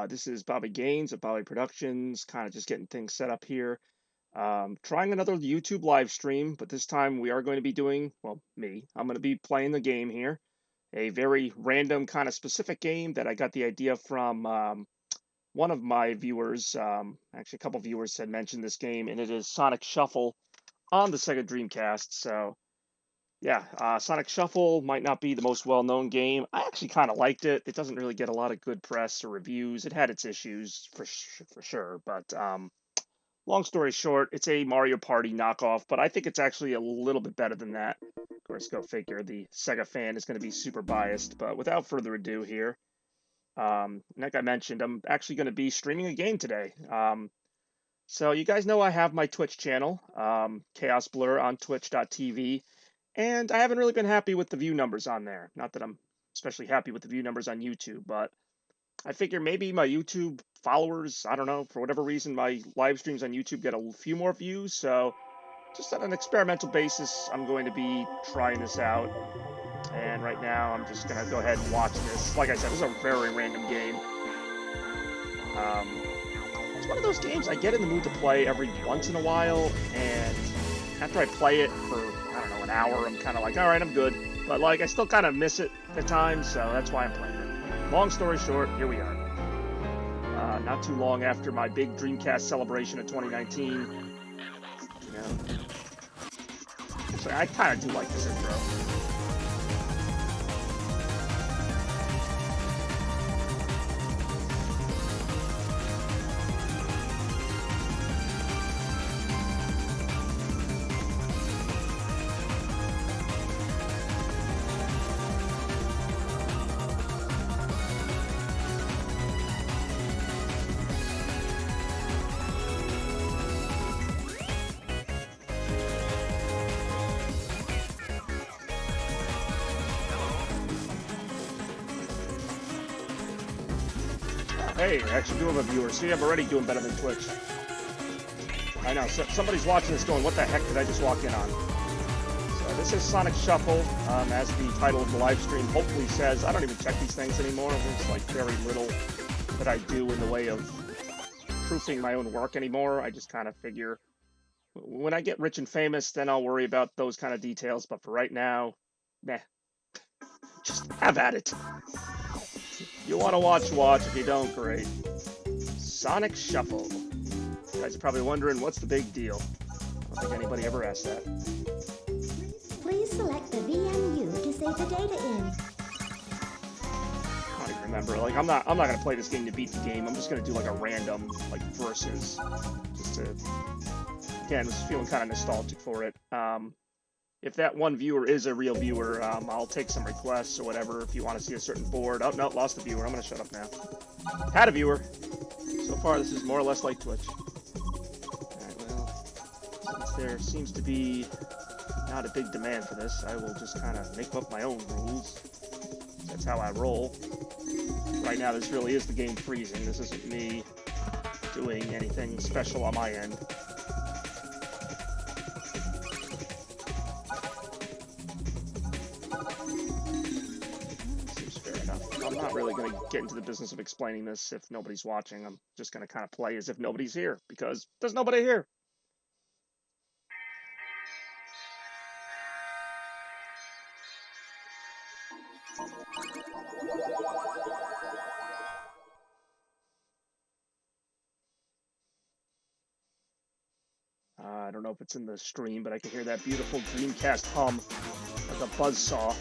This is Bobby Gaines of Bobby Productions, kind of just getting things set up here. Trying another YouTube live stream, but this time we are going to be doing, well, me. I'm going to be playing the game here. A very random, kind of specific game that I got the idea from one of my viewers. Actually, a couple viewers had mentioned this game, and it is Sonic Shuffle on the Sega Dreamcast. So yeah, Sonic Shuffle might not be the most well-known game. I actually kind of liked it. It doesn't really get a lot of good press or reviews. It had its issues for sure, but long story short, it's a Mario Party knockoff. But I think it's actually a little bit better than that. Of course, go figure. The Sega fan is going to be super biased. But without further ado, here, like I mentioned, I'm actually going to be streaming a game today. So you guys know I have my Twitch channel, Chaos Blur on Twitch.tv. And I haven't really been happy with the view numbers on there. Not that I'm especially happy with the view numbers on YouTube, but I figure maybe my YouTube followers, I don't know, for whatever reason, my live streams on YouTube get a few more views. So just on an experimental basis, I'm going to be trying this out. And right now, I'm just going to go ahead and watch this. Like I said, this is a very random game. It's one of those games I get in the mood to play every once in a while, and after I play it for, I don't know, an hour, I'm kind of like, all right, I'm good. But, like, I still kind of miss it at times, so that's why I'm playing it. Long story short, here we are. Not too long after my big Dreamcast celebration of 2019. You know, actually, I kind of do like this intro. Hey, I actually do have a viewer. See, I'm already doing better than Twitch. I know, so somebody's watching this going, what the heck did I just walk in on? So this is Sonic Shuffle, as the title of the live stream hopefully says. I don't even check these things anymore. There's like very little that I do in the way of proofing my own work anymore. I just kind of figure when I get rich and famous, then I'll worry about those kind of details. But for right now, meh, just have at it. You want to watch, watch. If you don't, great. Sonic Shuffle. You guys are probably wondering, what's the big deal? I don't think anybody ever asked that. Please select the VMU to save the data in. I don't even remember. Like, I'm not gonna play this game to beat the game. I'm just gonna do like a random like versus, just to, again, just feeling kind of nostalgic for it. If that one viewer is a real viewer, I'll take some requests or whatever if you want to see a certain board. Oh, no, lost a viewer. I'm going to shut up now. Had a viewer. So far, this is more or less like Twitch. Alright, well, since there seems to be not a big demand for this, I will just kind of make up my own rules. That's how I roll. Right now, this really is the game freezing. This isn't me doing anything special on my end. I'm not really going to get into the business of explaining this if nobody's watching. I'm just going to kind of play as if nobody's here, because there's nobody here. I don't know if it's in the stream, but I can hear that beautiful Dreamcast hum, like a buzzsaw.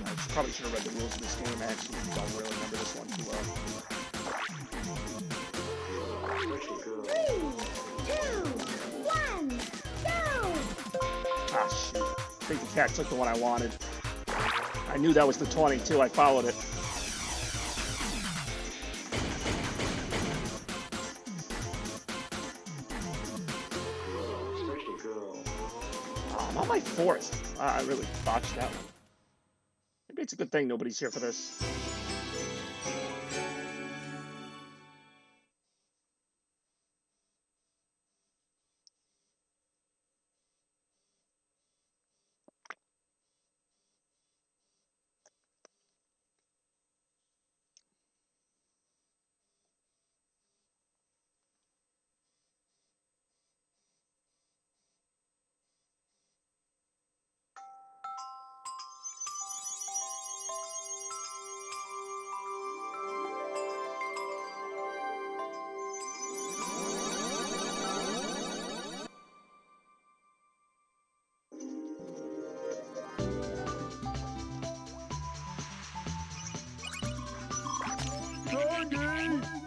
I probably should have read the rules of this game. I actually don't really remember this one too well. 3, 2, 1, go! Ah, shoot. I think the cat took the one I wanted. I knew that was the 22. I followed it. I'm on my fourth. I really botched that one. Maybe it's a good thing nobody's here for this.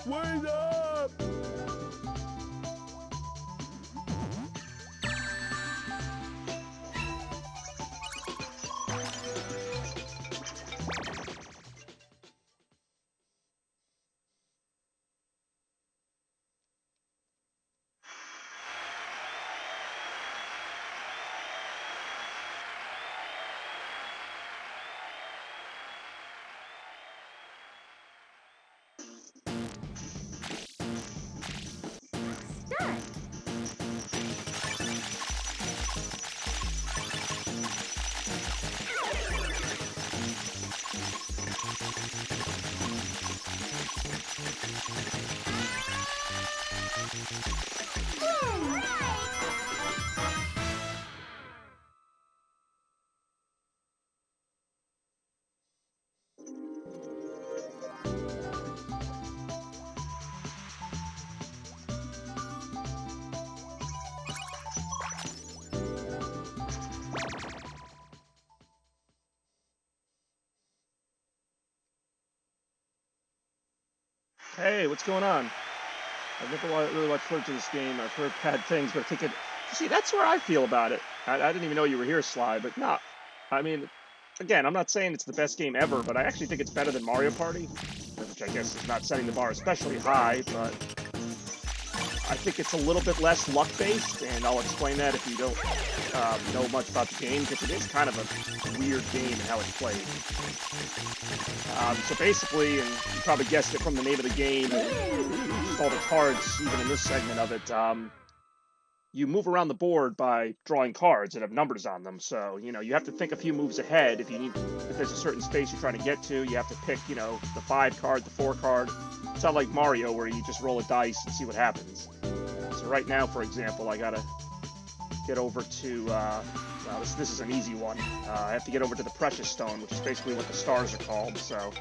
Wait up! Hey, what's going on? I've never really watched footage of this game. I've heard bad things, but I think it. See, that's where I feel about it. I didn't even know you were here, Sly. But no, I mean, again, I'm not saying it's the best game ever, but I actually think it's better than Mario Party, which I guess is not setting the bar especially high. But I think it's a little bit less luck-based, and I'll explain that if you don't know much about the game, because it is kind of a weird game in how it's played. So basically, and you probably guessed it from the name of the game, and all the cards, even in this segment of it, you move around the board by drawing cards that have numbers on them. So, you have to think a few moves ahead. If there's a certain space you're trying to get to, you have to pick, the 5 card, the 4 card. It's not like Mario where you just roll a dice and see what happens. So right now, for example, I gotta get over to, well, this is an easy one. I have to get over to the Precious Stone, which is basically what the stars are called. So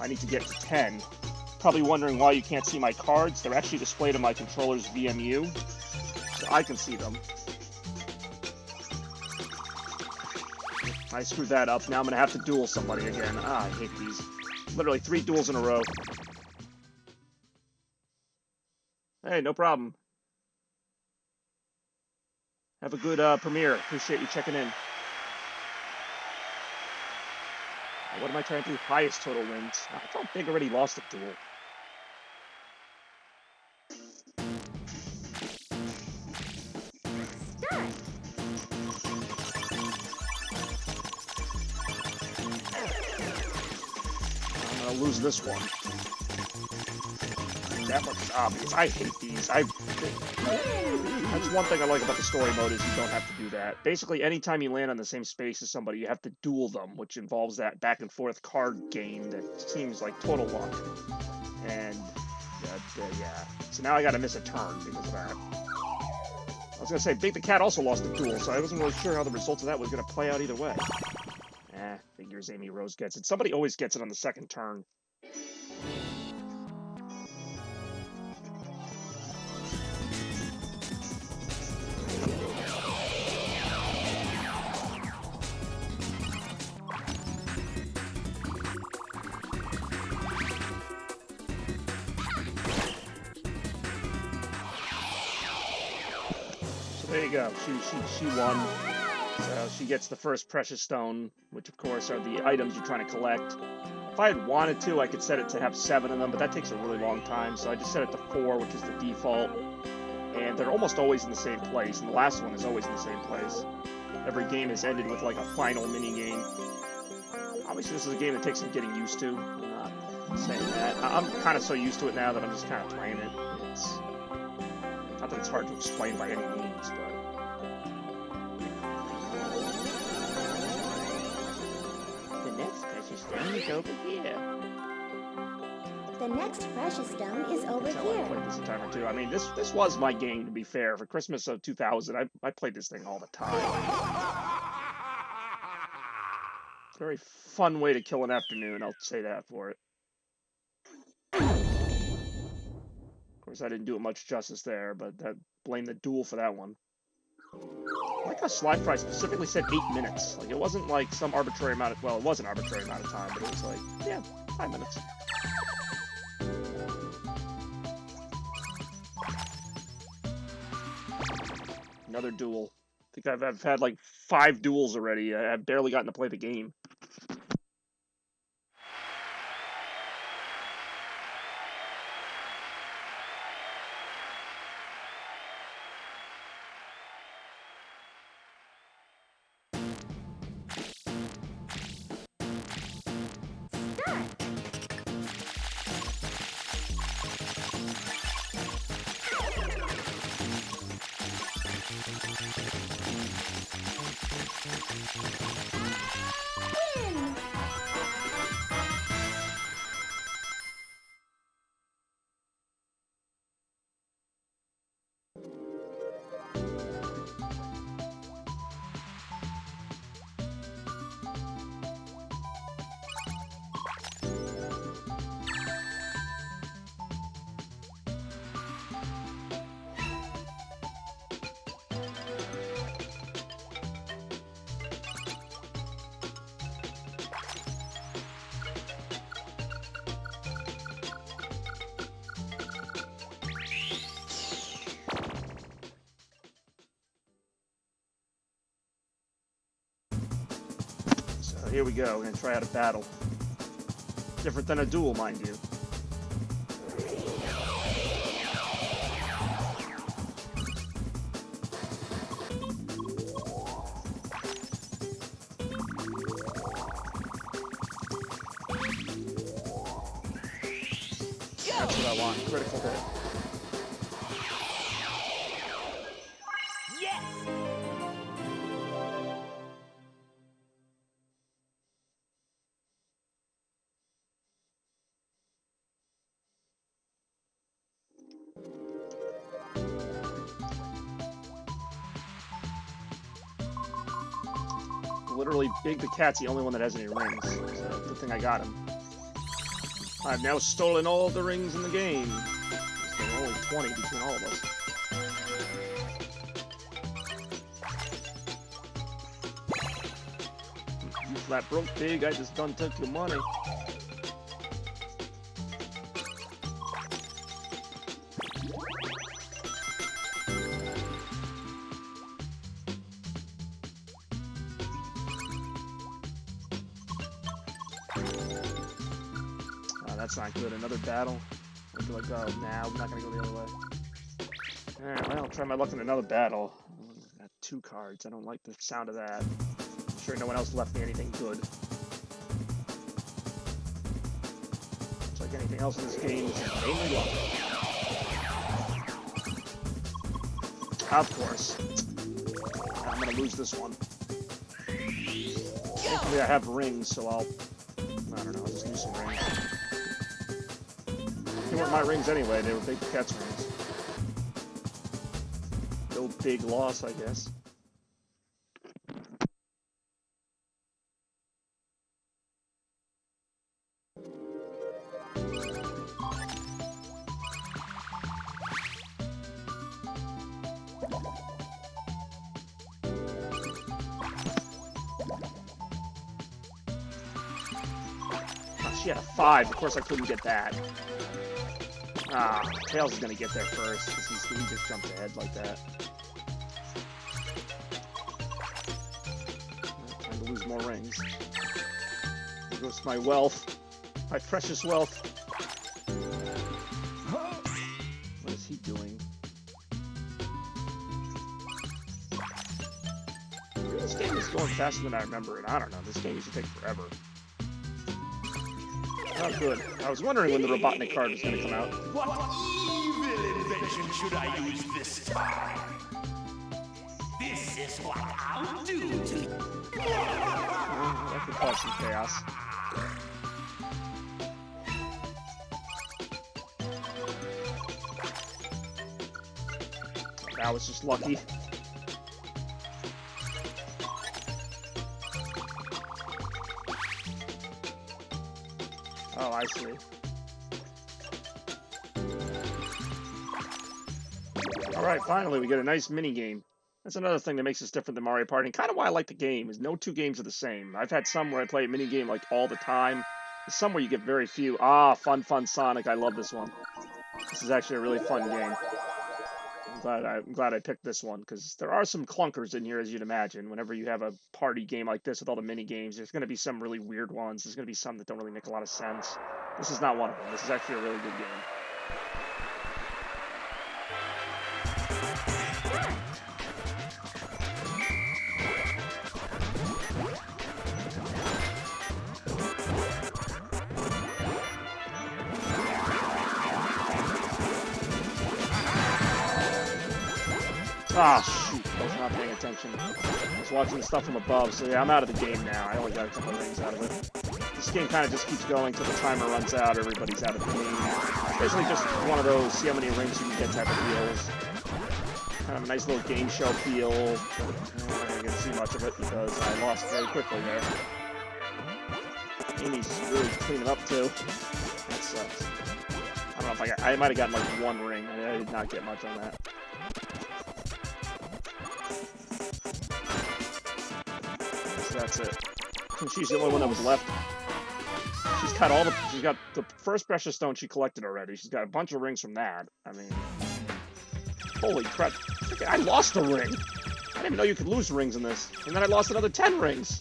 I need to get to 10. Probably wondering why you can't see my cards. They're actually displayed on my controller's VMU, so I can see them. I screwed that up. Now I'm gonna have to duel somebody again. I hate these. Literally 3 duels in a row. Hey, no problem. Have a good premiere. Appreciate you checking in. What am I trying to do? Highest total wins. I thought Big already lost a duel. I'm gonna lose this one. That looks obvious. I hate these. That's one thing I like about the story mode is you don't have to do that. Basically, anytime you land on the same space as somebody, you have to duel them, which involves that back and forth card game that seems like total luck. And yeah. So now I gotta miss a turn because of that. I was gonna say, Big the Cat also lost a duel, so I wasn't really sure how the results of that was gonna play out either way. Figures Amy Rose gets it. Somebody always gets it on the second turn. There you go. She won. So she gets the first Precious Stone, which of course are the items you're trying to collect. If I had wanted to, I could set it to have 7 of them, but that takes a really long time. So I just set it to 4, which is the default. And they're almost always in the same place, and the last one is always in the same place. Every game is ended with like a final mini game. Obviously, this is a game that takes some getting used to. I'm not saying that. I'm kind of so used to it now that I'm just kind of playing it. It's not that it's hard to explain by any means, but. The next precious stone is over here. The next precious stone is over That's how I here. played this a time or two. I mean, this was my game, to be fair. For Christmas of 2000, I played this thing all the time. Very fun way to kill an afternoon, I'll say that for it. Of course, I didn't do it much justice there, but blame the duel for that one. I like how Sly Fry specifically said 8 minutes. Like, it wasn't like some arbitrary amount of, well, it was an arbitrary amount of time, but it was like, yeah, 5 minutes. Another duel. I think I've had like 5 duels already. I've barely gotten to play the game. So here we go. We're gonna try out a battle. Different than a duel, mind you. That's what I want. Critical hit. Literally, Big the Cat's the only one that has any rings. So good thing I got him. I've now stolen all the rings in the game. There are only 20 between all of us. You flat broke, Big. I just done took your money. That's not good. Another battle. I'd be like, oh, nah, I'm not gonna go the other way. Alright, well, I'll try my luck in another battle. Got 2 cards. I don't like the sound of that. I'm sure no one else left me anything good. It's like anything else in this game, it's mainly luck. Of course. I'm gonna lose this one. Hopefully I have rings, so I don't know, I'll just use some rings. They weren't my rings anyway, they were Big Cat's rings. No big loss, I guess. Oh, she had a 5, of course I couldn't get that. Ah, Tails is gonna get there first, because he just jumped ahead like that. Time to lose more rings. There goes my wealth. My precious wealth. What is he doing? This game is going faster than I remember, and I don't know, this game used to take forever. Oh, good. I was wondering when the Robotnik card was going to come out. What evil invention should I use this time? This is what I'll do to you. That could cause some chaos. That was just lucky. Oh, I see. Alright, finally we get a nice mini game. That's another thing that makes us different than Mario Party, and kind of why I like the game, is no 2 games are the same. I've had some where I play a mini game like all the time. There's some where you get very few. Ah, fun Sonic, I love this one. This is actually a really fun game. I'm glad I picked this one because there are some clunkers in here, as you'd imagine. Whenever you have a party game like this with all the mini games, there's going to be some really weird ones. There's going to be some that don't really make a lot of sense. This is not one of them. This is actually a really good game. Ah, shoot. I was not paying attention. I was watching the stuff from above, so yeah, I'm out of the game now. I only got a couple of rings out of it. This game kind of just keeps going till the timer runs out, everybody's out of the game. It's basically just one of those see how many rings you can get type of deals. Kind of a nice little game show feel. I'm not going to get to see much of it because I lost very quickly there. Amy's really cleaning up too. That sucks. I don't know if I might have gotten like one ring. I did not get much on that. So that's it. She's the only one that was left. She's got the first precious stone she collected already. She's got a bunch of rings from that. I mean, holy crap. I lost a ring. I didn't even know you could lose rings in this. And then I lost another 10 rings.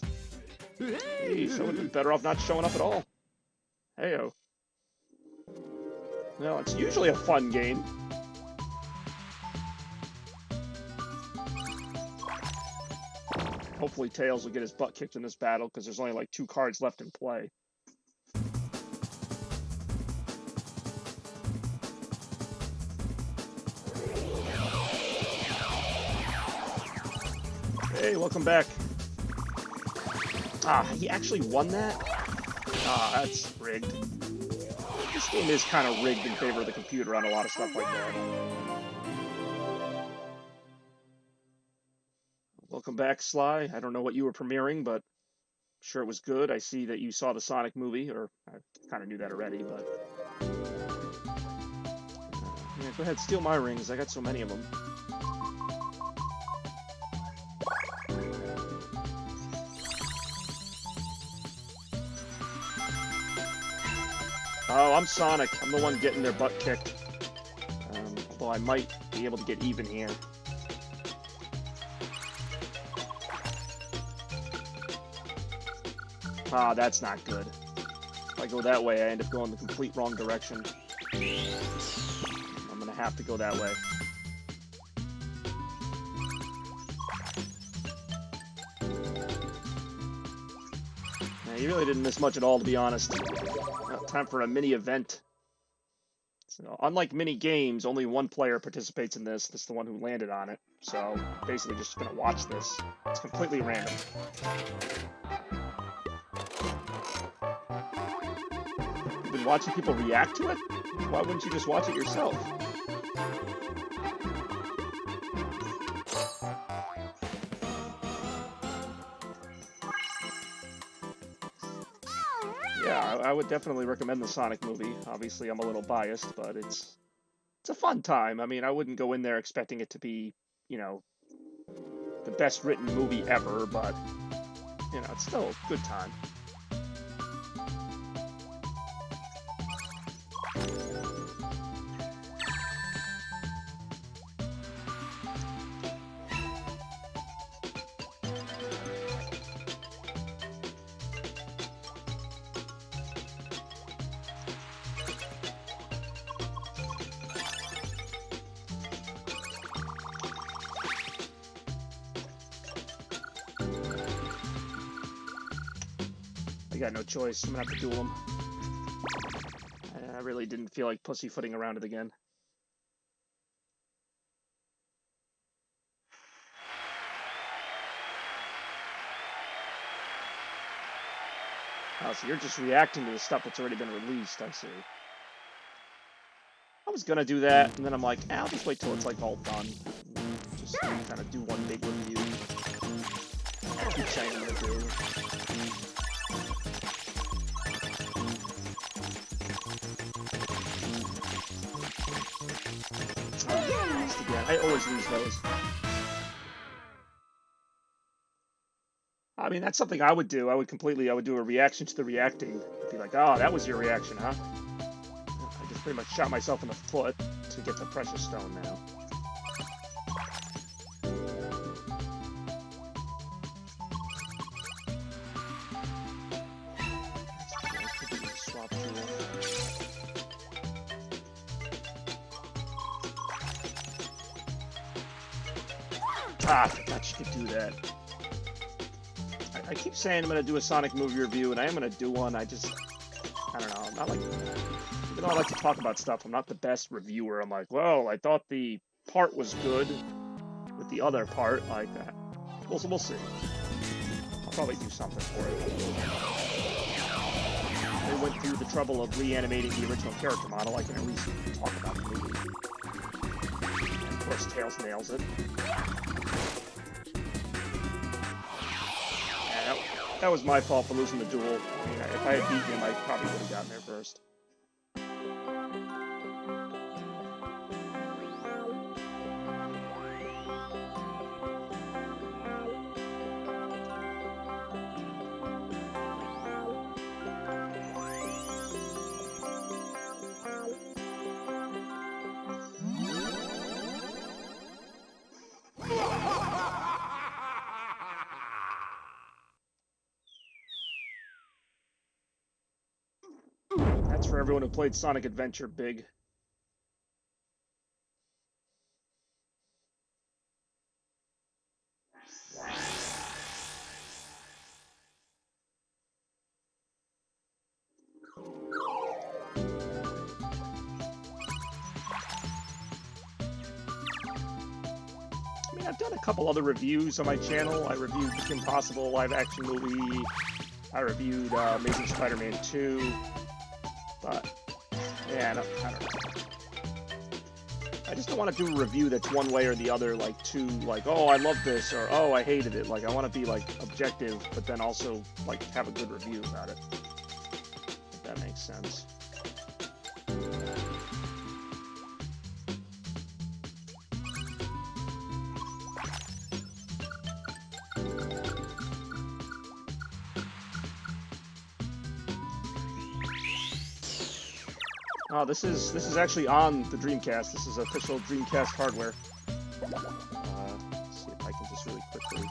Jeez, I would have been better off not showing up at all. Heyo. Well, it's usually a fun game. Hopefully Tails will get his butt kicked in this battle because there's only like 2 cards left in play. Hey, welcome back. Ah, he actually won that? Ah, that's rigged. This game is kind of rigged in favor of the computer on a lot of stuff like that. Welcome back, Sly. I don't know what you were premiering, but I'm sure it was good. I see that you saw the Sonic movie, or I kind of knew that already, but... yeah, go ahead, steal my rings. I got so many of them. Oh, I'm Sonic. I'm the one getting their butt kicked. Although I might be able to get even here. Ah, that's not good. If I go that way, I end up going the complete wrong direction. I'm gonna have to go that way. Yeah, you really didn't miss much at all, to be honest. Now, time for a mini event. So, unlike mini games, only one player participates in this. This is the one who landed on it. So, basically just gonna watch this. It's completely random. You've been watching people react to it? Why wouldn't you just watch it yourself? Yeah, I would definitely recommend the Sonic movie. Obviously, I'm a little biased, but it's a fun time. I mean, I wouldn't go in there expecting it to be, you know, the best written movie ever, but, you know, it's still a good time. I got no choice. I'm gonna have to duel him. I really didn't feel like pussyfooting around it again. Oh, so you're just reacting to the stuff that's already been released, I see. I was gonna do that, and then I'm like, I'll just wait till it's like all done. Just kind of do one big review. I keep saying I'm gonna do. Again. I always lose those. I mean, that's something I would do. I would do a reaction to the reacting. I'd be like, oh, that was your reaction, huh? I just pretty much shot myself in the foot to get the precious stone now. Ah, I forgot you could do that. I keep saying I'm gonna do a Sonic movie review, and I am gonna do one. I don't know. I'm not like, even though I like to talk about stuff, I'm not the best reviewer. I'm like, well, I thought the part was good with the other part. Like that. We'll see. I'll probably do something for it. They went through the trouble of reanimating the original character model. I can at least talk about the movie. And of course, Tails nails it. Yeah, that was my fault for losing the duel. I mean, if I had beaten him, I probably would have gotten there first. That's for everyone who played Sonic Adventure big. I mean, I've done a couple other reviews on my channel. I reviewed the Kim Possible live-action movie. I reviewed Amazing Spider-Man 2. But, yeah, I don't know. I just don't want to do a review that's one way or the other, like, too, like, oh, I love this, or, oh, I hated it. Like, I want to be, like, objective, but then also, like, have a good review about it. If that makes sense. Oh, this is actually on the Dreamcast. This is official Dreamcast hardware. Let's see if I can just really quickly.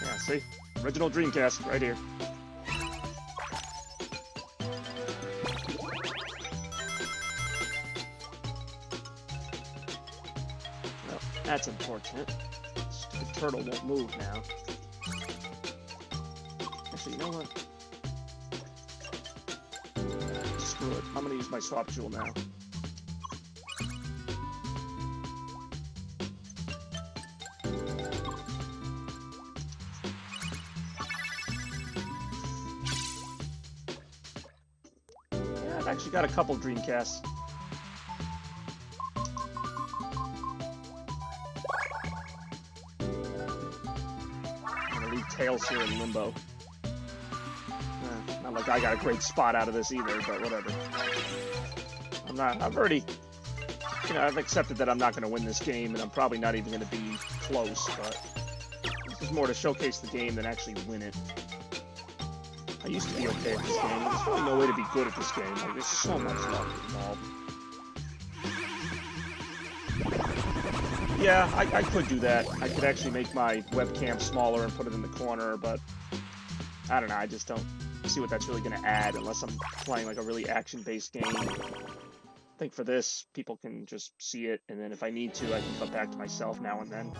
Yeah, see? Original Dreamcast right here. Well, that's unfortunate. Stupid turtle won't move now. Actually, you know what? Screw it. I'm gonna use my swap jewel now. Yeah, I've actually got a couple Dreamcasts. I'm gonna leave Tails here in limbo. Not like I got a great spot out of this either, but whatever. I've already, I've accepted that I'm not going to win this game, and I'm probably not even going to be close, but this is more to showcase the game than actually win it. I used to be okay at this game. There's really no way to be good at this game. Like, there's so much luck involved. Yeah, I could do that. I could actually make my webcam smaller and put it in the corner, but I don't know, I just don't see what that's really going to add unless I'm playing like a really action-based game. I think for this, people can just see it, and then if I need to, I can cut back to myself now and then.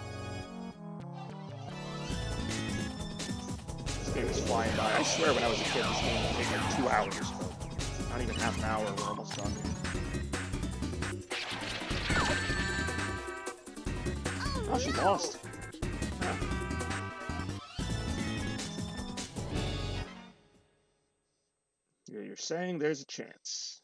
This game is flying by. I swear when I was a kid, this game would take like 2 hours, but not even half an hour, we're almost done. Oh, she lost. Huh. You're saying there's a chance.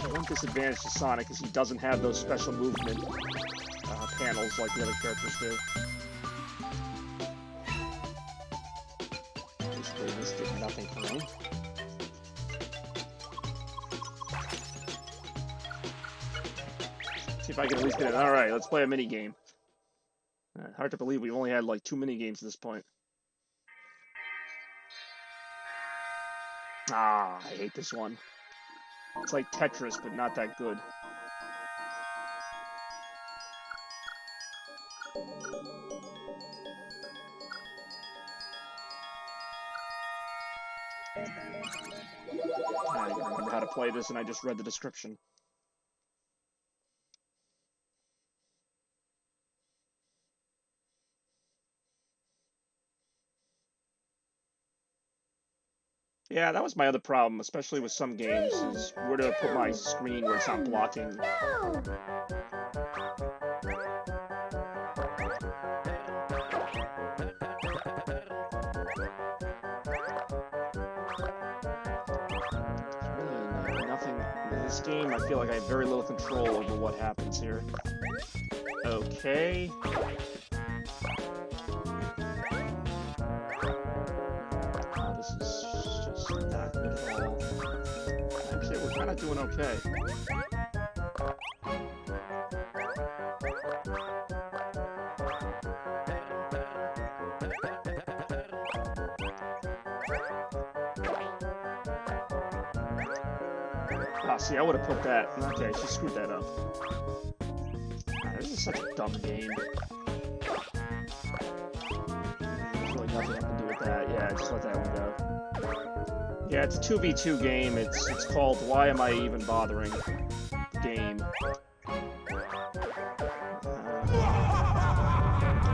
The one disadvantage to Sonic is he doesn't have those special movement panels like the other characters do. Basically, this did nothing for me. See if I can at least get it. Alright, let's play a mini game. Hard to believe we've only had like 2 mini games at this point. Ah, I hate this one. It's like Tetris, but not that good. play this and I just read the description. Yeah, that was my other problem, especially with some games, is where to put my screen where it's not blocking. Go! Really nothing in this game. I feel like I have very little control over what happens here. Okay. Oh, this is just not good at all. Actually, we're kind of doing okay. Ah, see, I would have put that. Okay, she screwed that up. Ah, this is such a dumb game. There's really nothing I can do with that. Yeah, just let that one go. Yeah, it's a 2v2 game. It's called Why Am I Even Bothering? Game.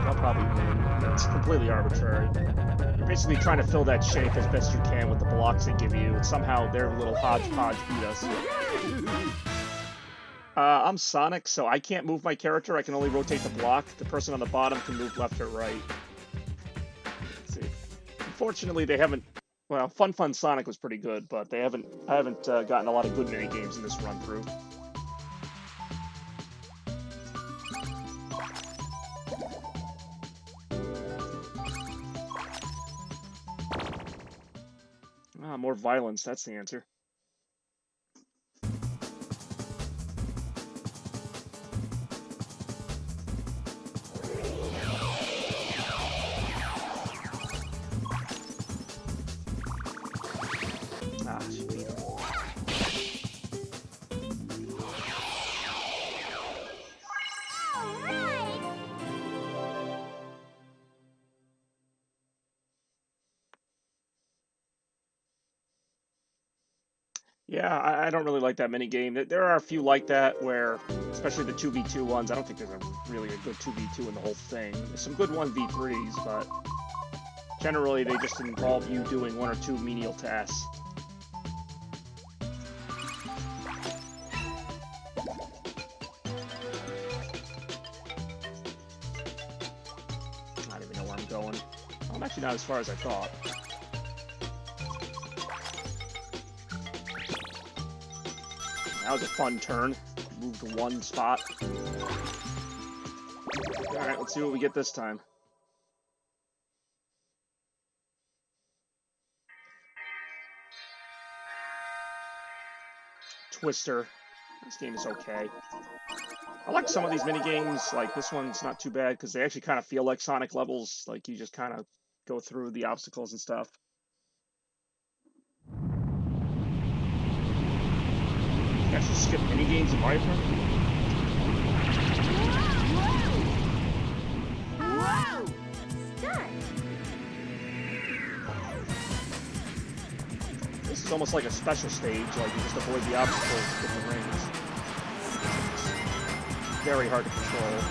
I'll probably win. It's completely arbitrary. You're basically trying to fill that shape as best you can with the blocks they give you, and somehow their little hodgepodge beat us. I'm Sonic, so I can't move my character. I can only rotate the block. The person on the bottom can move left or right. Let's see. Unfortunately, they haven't. Well, Fun Sonic was pretty good, but I haven't gotten a lot of good mini games in this run through. Ah, more violence. That's the answer. Ah, sweet. Yeah, I don't really like that mini game. There are a few like that where, especially the 2v2 ones, I don't think there's really a good 2v2 in the whole thing. There's some good 1v3s, but generally they just involve you doing one or two menial tasks. I don't even know where I'm going. I'm actually not as far as I thought. That was a fun turn. Moved to one spot. Alright, let's see what we get this time. Twister. This game is okay. I like some of these mini games. Like this one's not too bad because they actually kind of feel like Sonic levels. Like you just kind of go through the obstacles and stuff. You actually skip mini games in Mario Kart? Whoa! Start! This is almost like a special stage. Like you just avoid the obstacles with the rings. Very hard to control.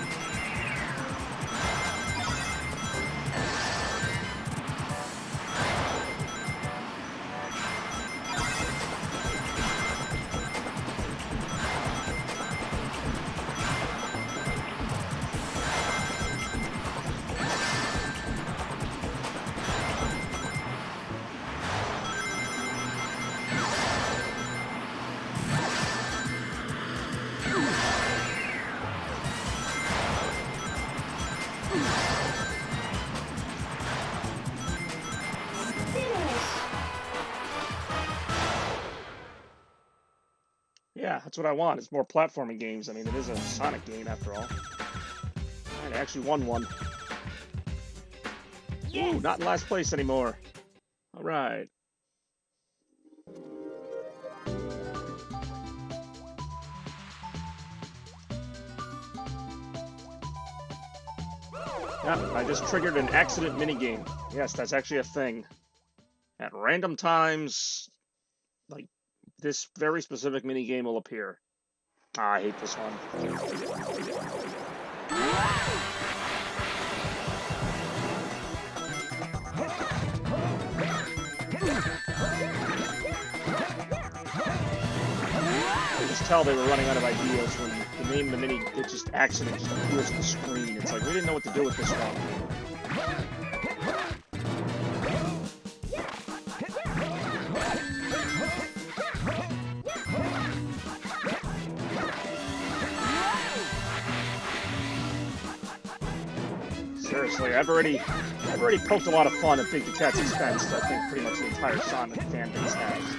Yeah, that's what I want. It's more platforming games. I mean, it is a Sonic game after all. And I actually won one. Yes. Ooh, not in last place anymore. All right. Yeah, I just triggered an accident minigame. Yes, that's actually a thing. At random times, like this very specific mini game will appear. Ah, I hate this one. I just tell they were running out of ideas when the name of the mini, it just accidentally just appears on the screen. It's like, we didn't know what to do with this one. Seriously, I've already poked a lot of fun at Big the Cat's expense. I think pretty much the entire Sonic fan base has.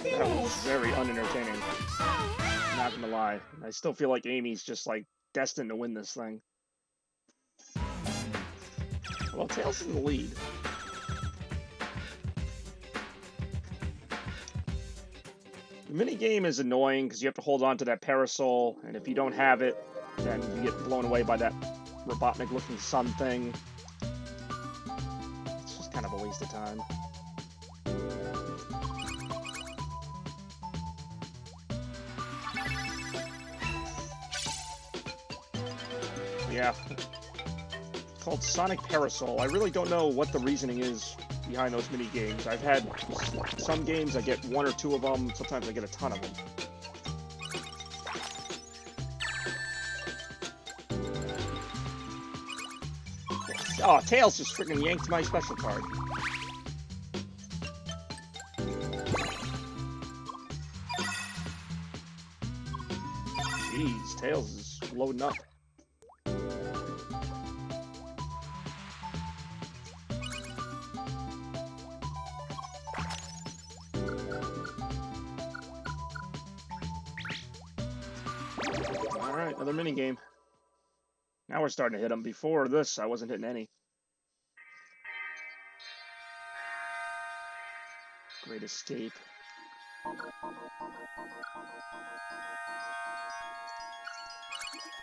That was very unentertaining. Not gonna lie. I still feel like Amy's just like destined to win this thing. Well, Tails is in the lead. The mini game is annoying because you have to hold on to that parasol, and if you don't have it, then you get blown away by that Robotnik-looking sun thing. It's just kind of a waste of time. Yeah. It's called Sonic Parasol. I really don't know what the reasoning is behind those mini games. I've had some games I get 1 or 2 of them, sometimes I get a ton of them. Oh, Tails just freaking yanked my special card. Jeez, Tails is loading up. Alright, another minigame. Now we're starting to hit them. Before this, I wasn't hitting any. Great Escape.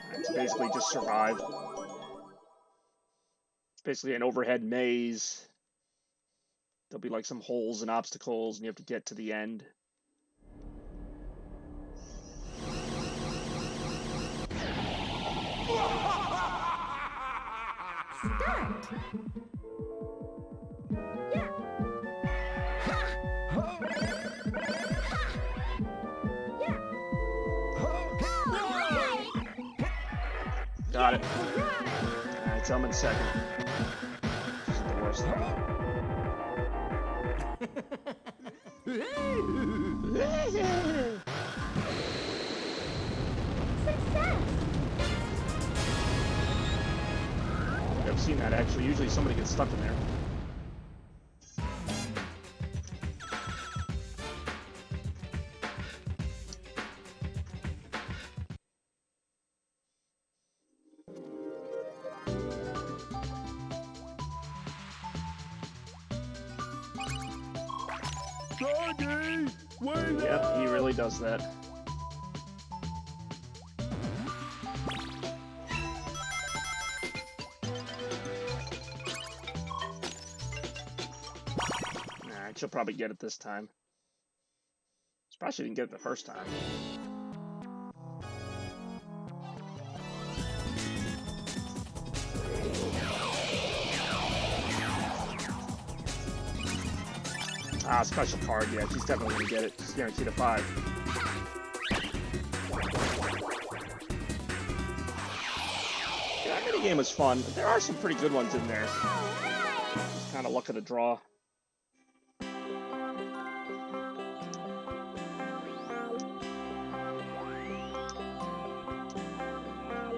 Alright, so basically just survive. It's basically an overhead maze. There'll be like some holes and obstacles, and you have to get to the end. Start. Yeah. Got it. Alright, so I'm in second. This is the worst thing. Success. I've seen that actually. Usually somebody gets stuck in there. Yep, he really does that. Alright, she'll probably get it this time. She probably didn't get it the first time. Ah, special card, yeah, she's definitely gonna get it. She's guaranteed a 5. Yeah, that minigame was fun. There are some pretty good ones in there. Just kind of luck of the draw.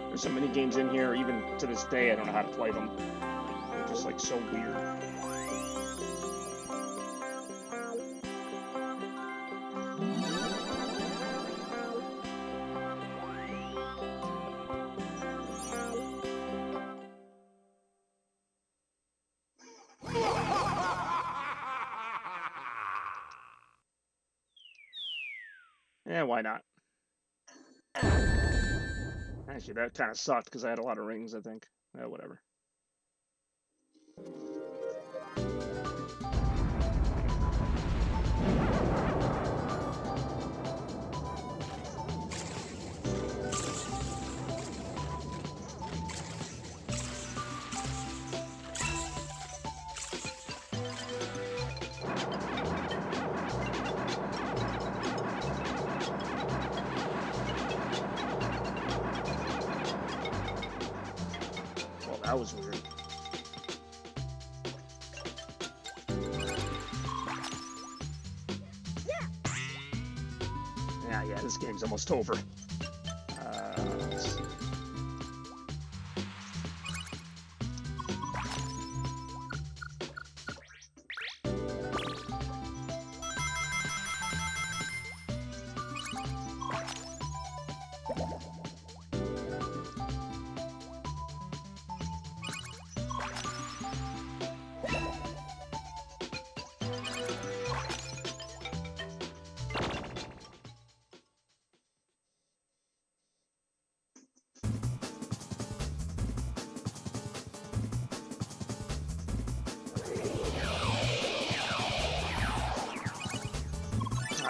There's some mini games in here, even to this day, I don't know how to play them. They're just like so weird. Eh, why not? Actually, that kind of sucked because I had a lot of rings, I think. Whatever. Well, that was weird. Yeah, this game's almost over. Let's see.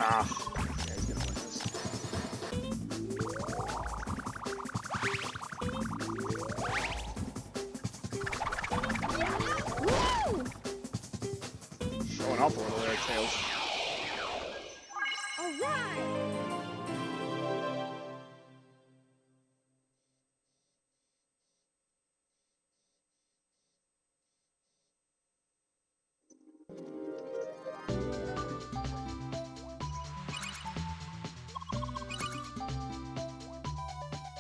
Ah, yeah, he's gonna win this. Showing off a little there, Tails. All right.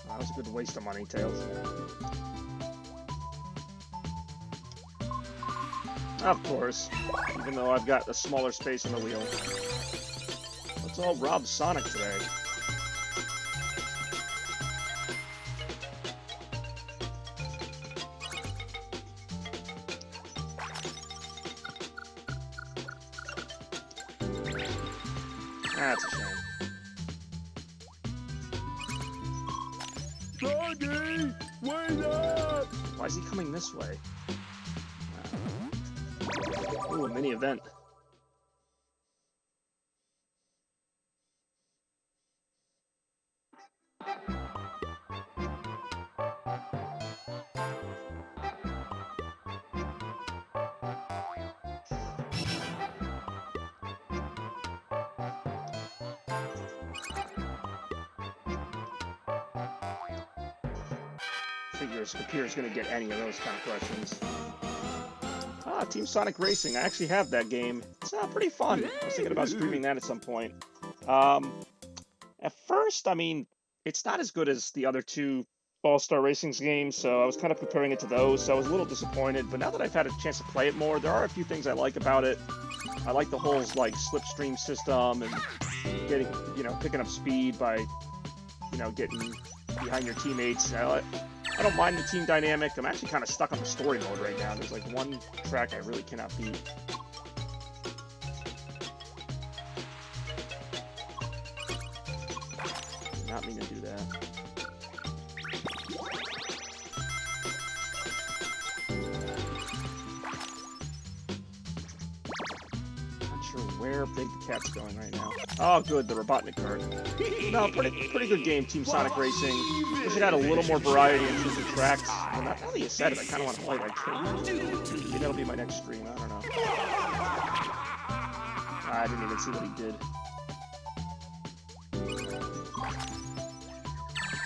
That was a good waste of money, Tails. Of course, even though I've got a smaller space on the wheel. Let's all rob Sonic today. That's a shame. Doggy, wait up! Why is he coming this way? Ooh, a mini event. Figures computer's gonna get any of those kind of questions. Ah, Team Sonic Racing. I actually have that game. It's pretty fun. I was thinking about streaming that at some point. At first, I mean, it's not as good as the other two All-Star Racing's games, so I was kind of comparing it to those, so I was a little disappointed. But now that I've had a chance to play it more, there are a few things I like about it. I like the whole, like, slipstream system and getting, picking up speed by, getting behind your teammates. I don't mind the team dynamic. I'm actually kind of stuck on the story mode right now. There's like one track I really cannot beat. Did not mean to do that. Not sure where Big the Cat's going right now. Oh, good, the Robotnik card. No, pretty good game, Team Sonic Racing. Wish it had a little more variety in terms of tracks. Well, now that you said it, I kind of want to play that game. Maybe that'll be my next stream. I don't know. I didn't even see what he did.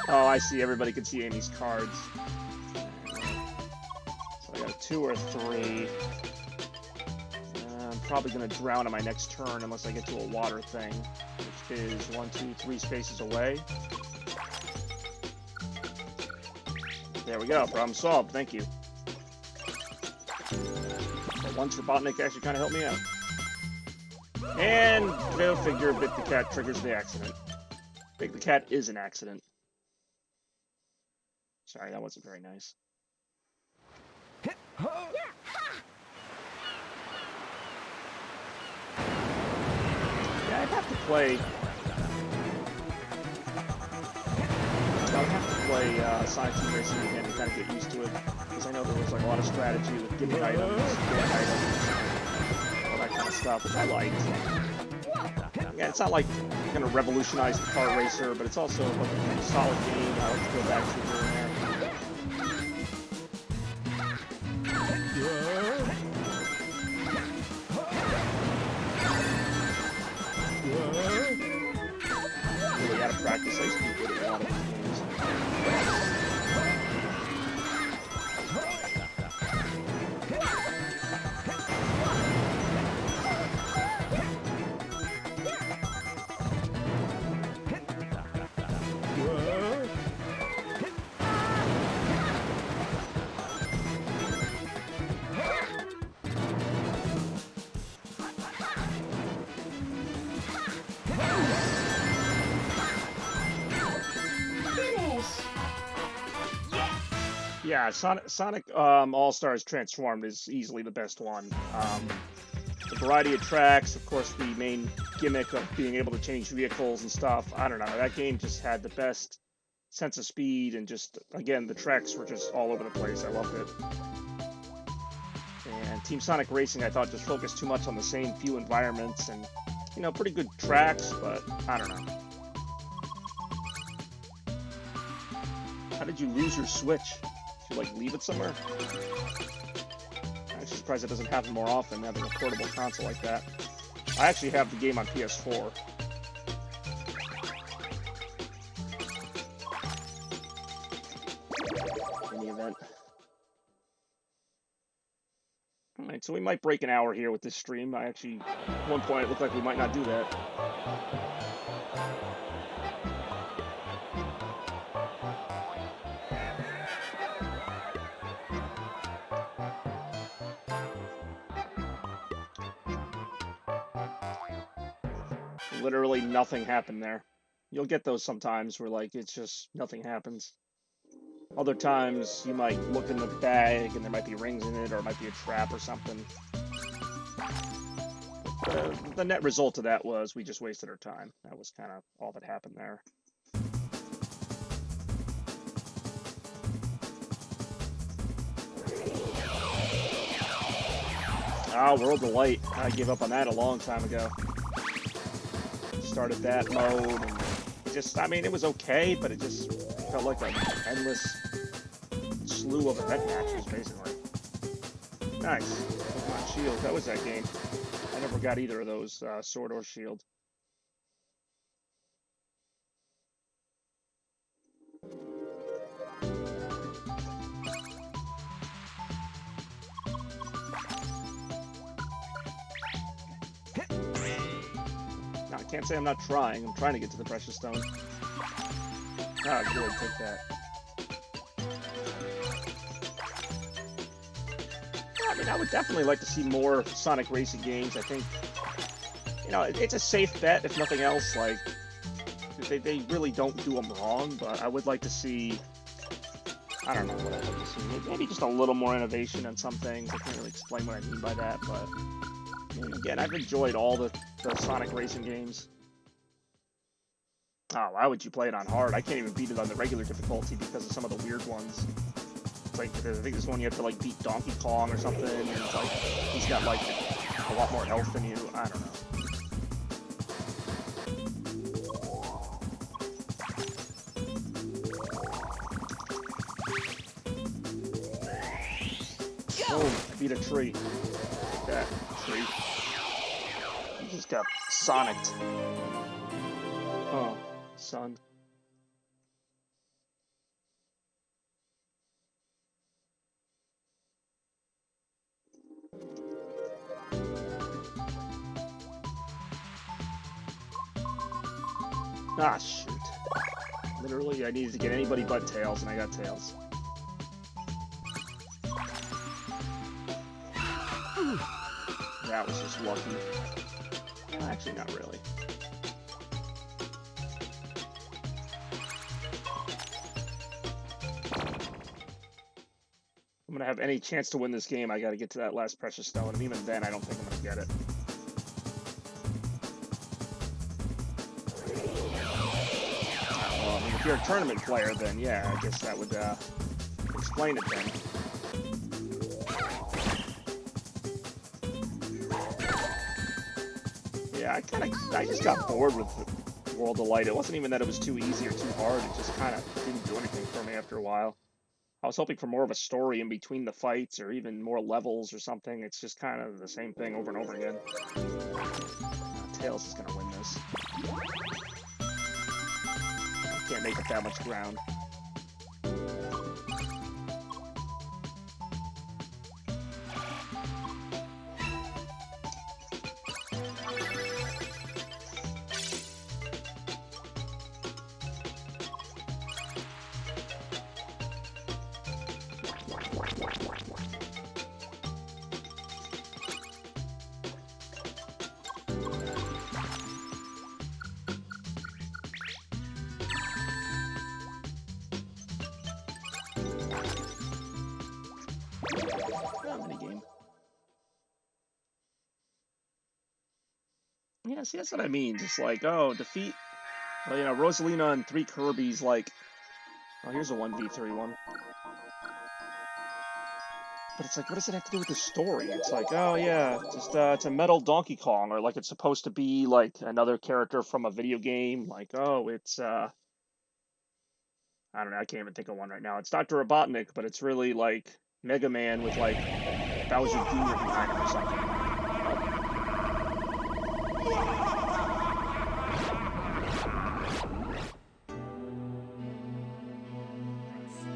Oh, I see. Everybody can see Amy's cards. So I got a 2 or a 3. I'm probably going to drown on my next turn unless I get to a water thing, which is 1, 2, 3 spaces away. There we go. Problem solved. Thank you. But once Robotnik actually kind of helped me out. And go figure, Big the Cat triggers the accident. Big the Cat is an accident. Sorry, that wasn't very nice. Yeah, I'd have to play play Sonic Team Racing again to kind of get used to it, because I know there was like a lot of strategy with getting items, getting items, all that kind of stuff, which I liked. Yeah, it's not like going to revolutionize the kart racer, but it's also like a pretty solid game. I like to go back to here and there. Really out of practice. I used to be good at a lot of these games. Yeah, Sonic All-Stars Transformed is easily the best one. The variety of tracks, of course, the main gimmick of being able to change vehicles and stuff. I don't know, that game just had the best sense of speed, and just, again, the tracks were just all over the place. I loved it. And Team Sonic Racing, I thought, just focused too much on the same few environments, and, you know, pretty good tracks, but I don't know. How did you lose your Switch? Did you, like, leave it somewhere? I'm actually surprised it doesn't happen more often, having a portable console like that. I actually have the game on PS4. In the event. Alright, so we might break an hour here with this stream. I actually, at one point, it looked like we might not do that. Literally nothing happened there. You'll get those sometimes where, like, it's just nothing happens. Other times you might look in the bag and there might be rings in it, or it might be a trap or something. The net result of that was we just wasted our time. That was kind of all that happened there. Ah, World of Light. I gave up on that a long time ago. Started that mode, and it just, I mean, it was okay, but it just felt like an endless slew of event matches, basically. Nice. Pokemon Shield, that was that game. I never got either of those, Sword or Shield. I can't say I'm not trying. I'm trying to get to the Precious Stone. Ah, good. Take that. I mean, I would definitely like to see more Sonic Racing games. I think, you know, it's a safe bet, if nothing else. Like, they really don't do them wrong, but I would like to see, I don't know what I'd like to see. Maybe just a little more innovation on some things. I can't really explain what I mean by that, but again, I've enjoyed all the Sonic Racing games. Oh, why would you play it on hard? I can't even beat it on the regular difficulty because of some of the weird ones. It's like, I think this one you have to, like, beat Donkey Kong or something, and it's like, he's got, like, a lot more health than you. I don't know. Oh, I beat a tree. Take that, tree. You just got Sonicked. Oh, son. Ah, shoot. Literally, I needed to get anybody but Tails, and I got Tails. That was just lucky. Well, actually, not really. I'm gonna have any chance to win this game, I gotta get to that last Precious Stone, and even then, I don't think I'm gonna get it. Well, I mean, you're a tournament player, then yeah, I guess that would explain it then. Yeah, I just got bored with World of Light. It wasn't even that it was too easy or too hard. It just kind of didn't do anything for me after a while. I was hoping for more of a story in between the fights or even more levels or something. It's just kind of the same thing over and over again. Tails is going to win this. I can't make up that much ground. Minigame. Yeah, see, that's what I mean. Just like, oh, defeat, well, you know, Rosalina and 3 Kirby's, like, oh, here's a 1v3 one. But it's like, what does it have to do with the story? It's like, oh yeah, just it's a metal Donkey Kong, or like it's supposed to be like another character from a video game. Like, oh, it's I don't know, I can't even think of one right now. It's Dr. Robotnik, but it's really like Mega Man with like Bowser Jr. behind him or something.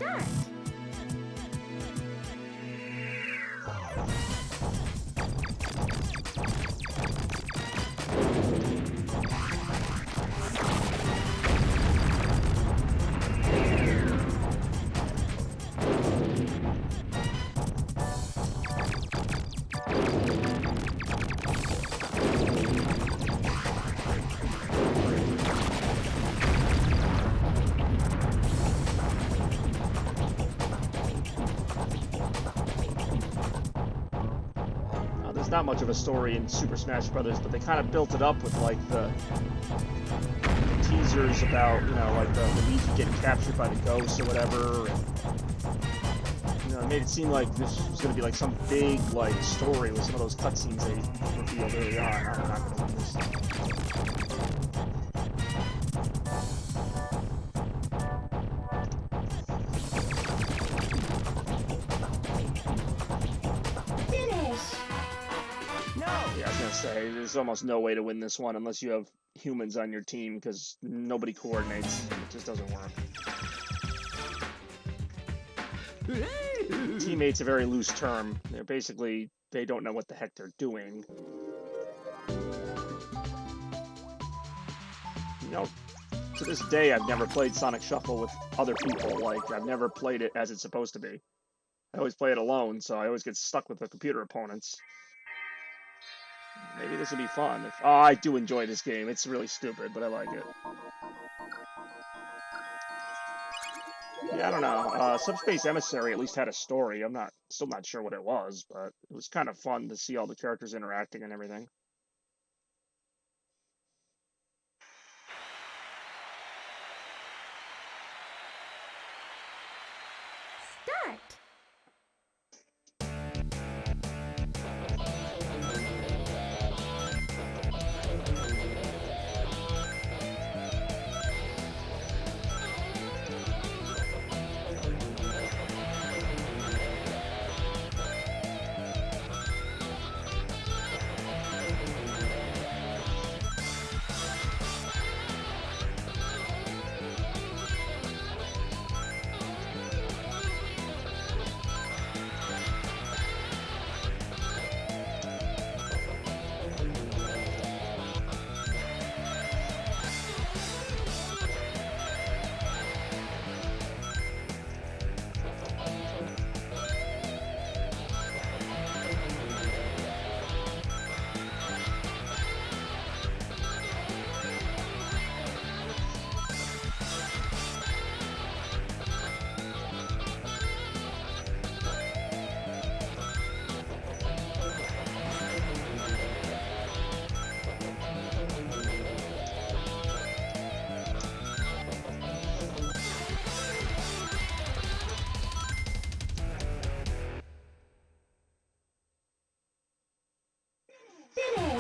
Start. There's not much of a story in Super Smash Brothers, but they kind of built it up with like the teasers about, you know, like the Luigi getting captured by the ghosts or whatever. And, you know, it made it seem like this was going to be like some big like story with some of those cutscenes they revealed early on. I'm not going to win this. Yeah, I was gonna say, there's almost no way to win this one unless you have humans on your team, because nobody coordinates. It just doesn't work. Teammate's a very loose term. They're basically, they don't know what the heck they're doing. You know, to this day, I've never played Sonic Shuffle with other people. Like, I've never played it as it's supposed to be. I always play it alone, so I always get stuck with the computer opponents. Maybe this will be fun. Oh, I do enjoy this game. It's really stupid, but I like it. Yeah, I don't know. Subspace Emissary at least had a story. I'm still not sure what it was, but it was kind of fun to see all the characters interacting and everything. Start.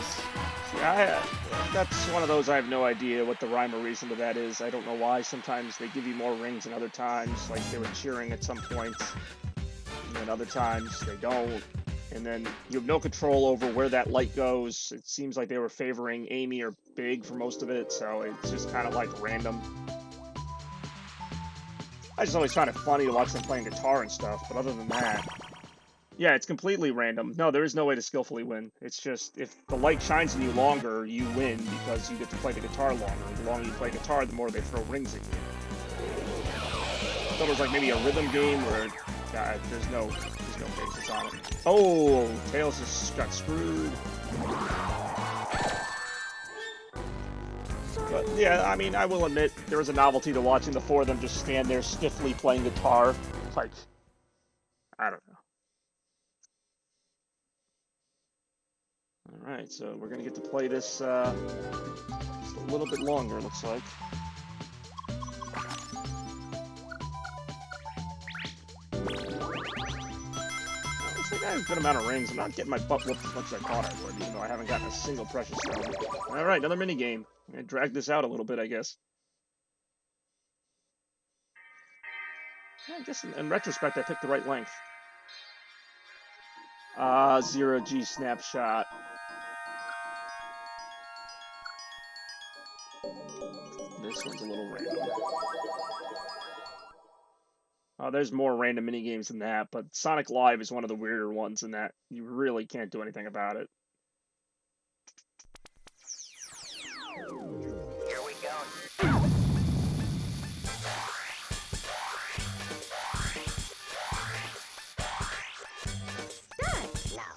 levels. Yeah, that's one of those I have no idea what the rhyme or reason to that is. I don't know why. Sometimes they give you more rings than other times, like they were cheering at some points, and then other times they don't. And then you have no control over where that light goes. It seems like they were favoring Amy or Big for most of it, so it's just kind of like random. I just always found it funny to watch them playing guitar and stuff, but other than that, yeah, it's completely random. No, there is no way to skillfully win. It's just if the light shines on you longer, you win because you get to play the guitar longer. The longer you play guitar, the more they throw rings at you. I thought it was like maybe a rhythm game where there's no basis on it. Oh, Tails just got screwed. But yeah, I mean, I will admit there was a novelty to watching the four of them just stand there stiffly playing guitar. Like, I don't know. All right, so we're gonna get to play this just a little bit longer, looks like. Looks like I have a good amount of rings. I'm not getting my butt whooped as much as I thought I would, even though I haven't gotten a single precious stone. All right, another mini game. I'm gonna drag this out a little bit, I guess. I guess in retrospect, I picked the right length. Zero G snapshot. This one's a little random. There's more random mini games than that, but Sonic Live is one of the weirder ones in that you really can't do anything about it. Here we go. Start now.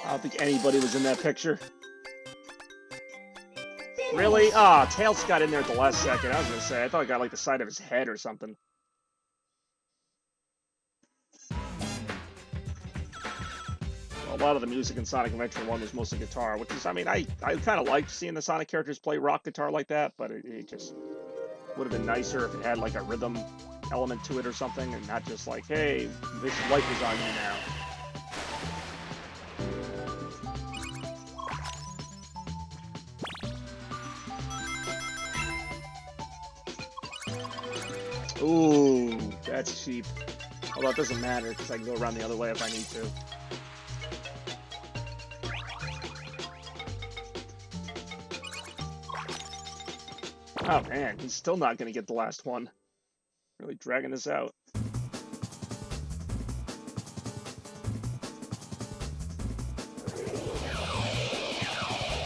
I don't think anybody was in that picture. Really? Ah, Tails got in there at the last second. I was gonna say, I thought I got like the side of his head or something. Well, a lot of the music in Sonic Adventure 1 was mostly guitar, which is, I mean, I kind of liked seeing the Sonic characters play rock guitar like that, but it just would have been nicer if it had like a rhythm element to it or something, and not just like, hey, this light is on you now. Ooh, that's cheap. Although it doesn't matter, because I can go around the other way if I need to. Oh man, he's still not going to get the last one. Really dragging this out.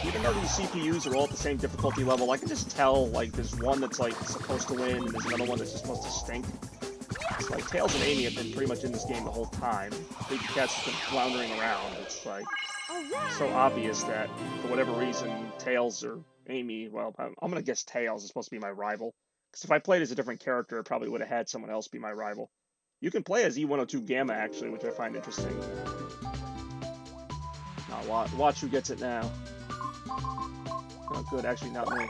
Even though these CPUs are all at the same difficulty level, I can just tell, like, there's one that's, like, supposed to win, and there's another one that's just supposed to stink. It's like, Tails and Amy have been pretty much in this game the whole time. Baby Cat's just been floundering around. It's, like, so obvious that, for whatever reason, Tails or Amy, well, I'm gonna guess Tails is supposed to be my rival. Because if I played as a different character, I probably would have had someone else be my rival. You can play as E102 Gamma, actually, which I find interesting. Now, watch who gets it now. Oh, good. Actually, not me.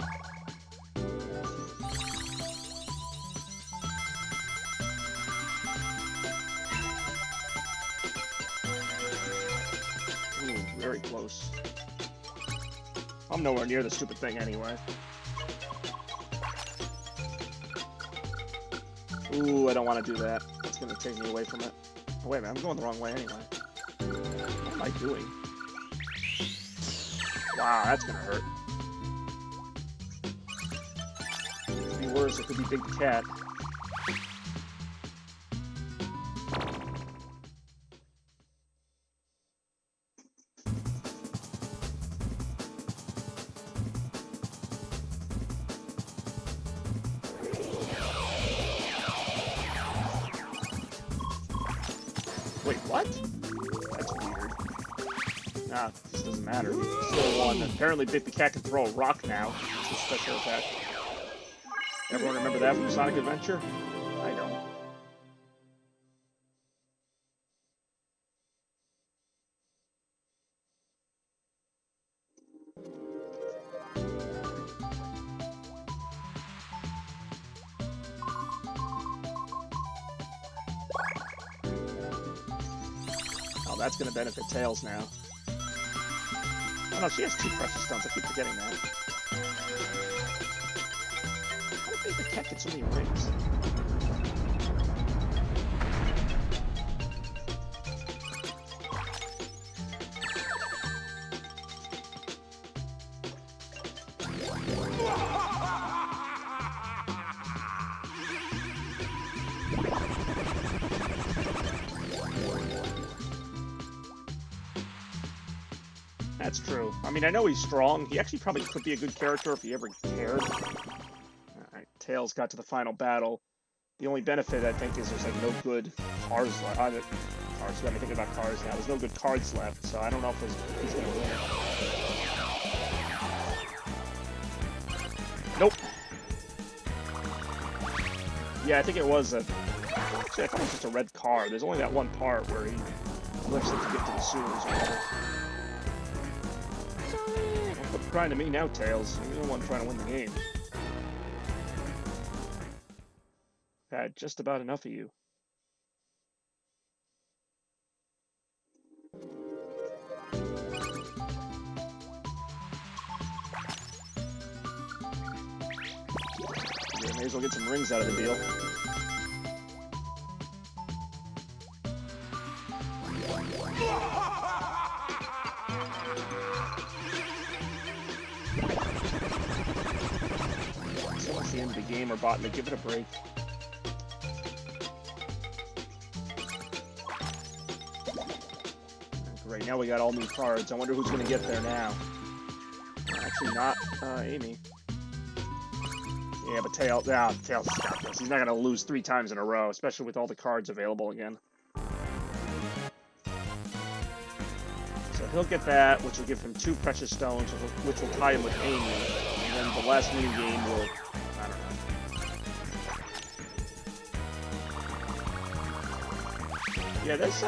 Ooh, very close. I'm nowhere near the stupid thing anyway. Ooh, I don't want to do that. That's going to take me away from it. Oh, wait a minute. I'm going the wrong way anyway. What am I doing? Wow, that's going to hurt. It could be worse. It could be Big Cat. Wait, what? That's weird. Nah, this doesn't matter. Still won. Apparently Big the Cat can throw a rock now. It's a special attack. Everyone remember that from Sonic Adventure? I don't. that's going to benefit Tails now. Oh no, she has 2 precious stones. I keep forgetting that. How did the cat get so many rings? That's true. I mean, I know he's strong. He actually probably could be a good character if he ever cared. Alright, Tails got to the final battle. The only benefit, I think, is there's like no good cars left. Cars, got me thinking about cars now. There's no good cards left, so I don't know if he's going to win. Nope. Yeah, I think it was a... Actually, I thought it was just a red car. There's only that one part where he glitched it to get to the sewers or whatever. Don't quit crying to me now, Tails. You're the one trying to win the game. I've had just about enough of you. Yeah, may as well get some rings out of the deal. So much the end of the game, or Robotnik, give it a break. Great, now we got all new cards. I wonder who's going to get there now. Actually, not Amy. Yeah, but Tails got this. He's not going to lose 3 times in a row, especially with all the cards available again. So he'll get that, which will give him 2 precious stones, which will tie him with Amy. And then the last mini game will, I don't know. Yeah, there's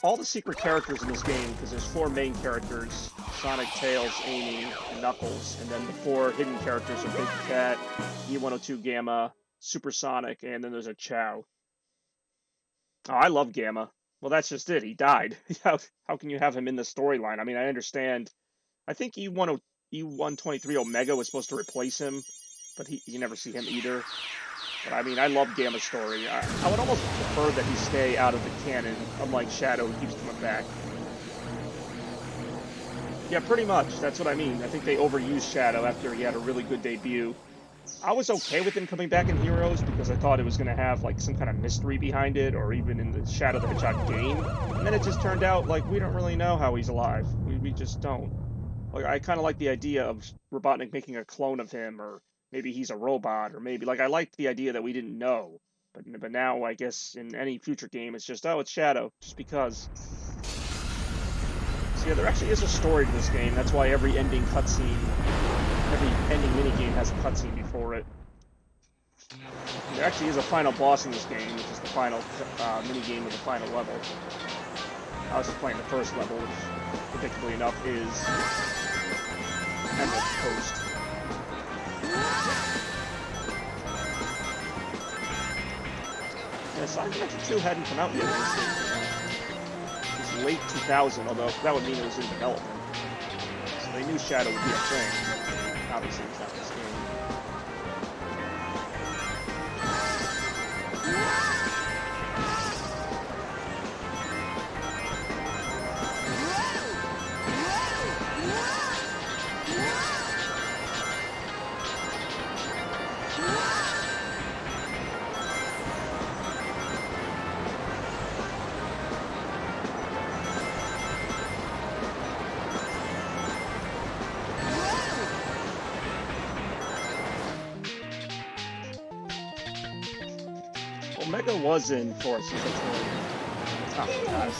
all the secret characters in this game, because there's 4 main characters: Sonic, Tails, Amy, and Knuckles, and then the 4 hidden characters are Big Cat, E102 Gamma, Super Sonic, and then there's a Chow. Oh, I love Gamma. Well, that's just it. He died. How can you have him in the storyline? I mean, I understand. I think E123 Omega was supposed to replace him, but you never see him either. But I mean, I love Gamma's story. I would almost prefer that he stay out of the canon, unlike Shadow, who keeps coming back. Yeah, pretty much. That's what I mean. I think they overused Shadow after he had a really good debut. I was okay with him coming back in Heroes because I thought it was going to have like some kind of mystery behind it, or even in the Shadow the Hedgehog game. And then it just turned out like we don't really know how he's alive. We just don't. Like, I kind of like the idea of Robotnik making a clone of him, or maybe he's a robot, or maybe like I liked the idea that we didn't know. But now I guess in any future game it's just, oh, it's Shadow, just because. So yeah, there actually is a story to this game. That's why every ending cutscene, every ending minigame has a cutscene before it. There actually is a final boss in this game, which is the final minigame of the final level. I was just playing the first level, which, predictably enough, is Emerald Coast. Yeah, Sonic Adventure 2 hadn't come out yet in this game. It was late 2000, although that would mean it was in development. So they knew Shadow would be a thing. Obviously, it's not this game. Omega was in Forest. Oh, God,